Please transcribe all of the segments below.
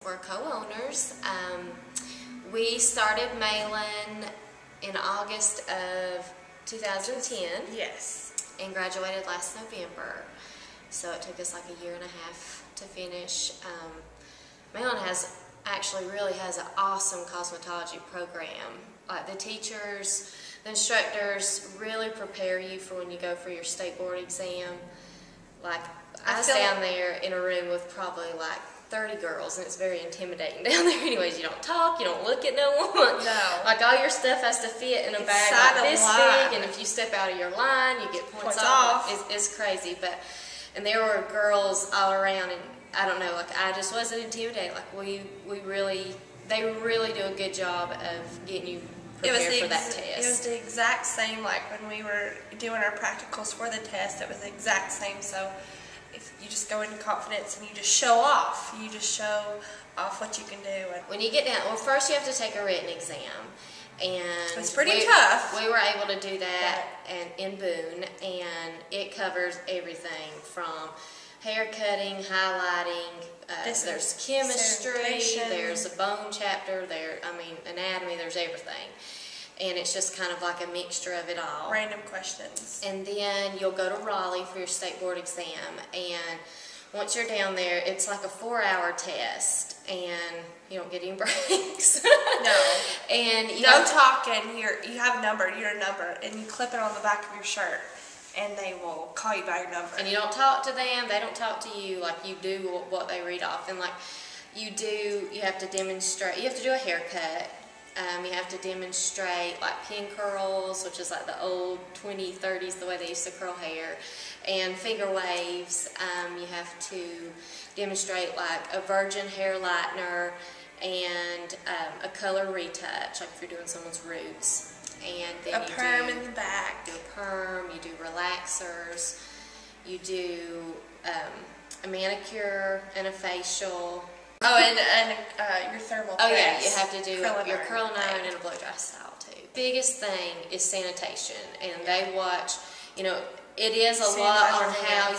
We're co-owners. We started Malin in August of 2010. Yes. And graduated last November. So it took us like a year and a half to finish. Malin really has an awesome cosmetology program. Like the teachers, the instructors really prepare you for when you go for your state board exam. Like I was down there in a room with probably like 30 girls, and it's very intimidating down there. Anyways, you don't talk, you don't look at no one. No. Like all your stuff has to fit in a bag like this big, and if you step out of your line, you get points off. It's crazy, and there were girls all around, and I don't know, like I just wasn't intimidated. Like they really do a good job of getting you prepared for that test. It was the exact same like when we were doing our practicals for the test. It was the exact same. So if you just go into confidence and you just show off, what you can do. And when you get down, well, first you have to take a written exam, and it's pretty tough. We were able to do that in Boone, and it covers everything from hair cutting, highlighting. There's chemistry. There's a bone chapter. Anatomy. There's everything. And it's just kind of like a mixture of it all. Random questions. And then you'll go to Raleigh for your state board exam. And once you're down there, it's like a 4-hour test. And you don't get any breaks. No. And no talking. You have a number. You're a number. And you clip it on the back of your shirt. And they will call you by your number. And you don't talk to them. They don't talk to you. Like you do what they read off. And like you have to demonstrate. You have to do a haircut. You have to demonstrate like pin curls, which is like the old 20s, 30s, the way they used to curl hair, and finger waves. You have to demonstrate like a virgin hair lightener and a color retouch, like if you're doing someone's roots. And then a perm in the back. Do a perm, you do relaxers, you do a manicure and a facial. Oh, and your thermal press. Oh yeah, you have to do your curl and iron and a blow dry style too. Biggest thing is sanitation, and they watch, it is a lot on how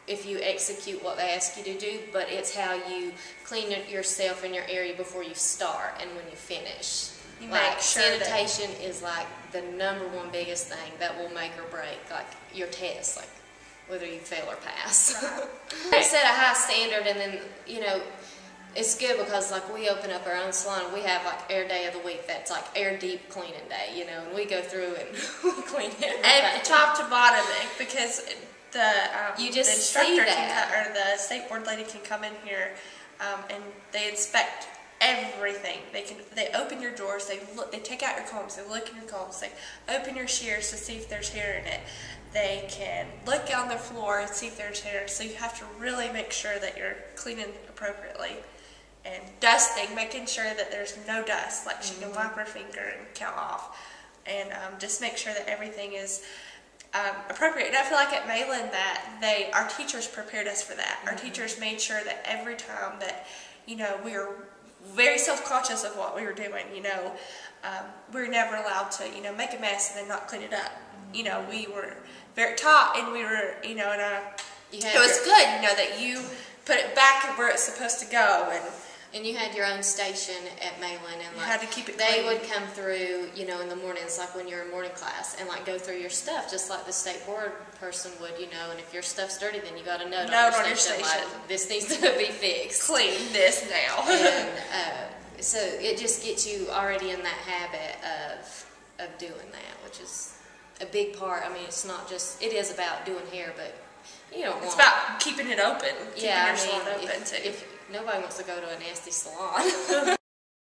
if you execute what they ask you to do, but it's how you clean yourself in your area before you start and when you finish. You make sure sanitation is like the #1 biggest thing that will make or break like your test, like whether you fail or pass. Right. They set a high standard, and then it's good because like we open up our own salon. We have like air day of the week that's like air deep cleaning day, and we go through and we clean everything. And top to bottom, because the instructor or the state board lady can come in here and they inspect everything. They open your drawers, they take out your combs, they look in your combs, they open your shears to see if there's hair in it. They can look on the floor and see if there's hair. So you have to really make sure that you're cleaning appropriately. And dusting, making sure that there's no dust, like she can wipe her finger and count off. And just make sure that everything is appropriate. And I feel like at Malin that our teachers prepared us for that. Our teachers made sure that every time that, we were very self-conscious of what we were doing. We were never allowed to, make a mess and then not clean it up. We were very taught, and we were, it was good, that you put it back where it's supposed to go, and you had your own station at Malin, and you had to keep it they clean. would come through, in the mornings, like when you're in morning class, and like go through your stuff, just like the state board person would, and if your stuff's dirty, then you got a note on your station. Like, this needs to be fixed. Clean this now. And so it just gets you already in that habit of doing that, which is a big part. I mean, it's not just, it is about doing hair, but it's about keeping it open. Yeah, keeping your salon open too. If nobody wants to go to a nasty salon.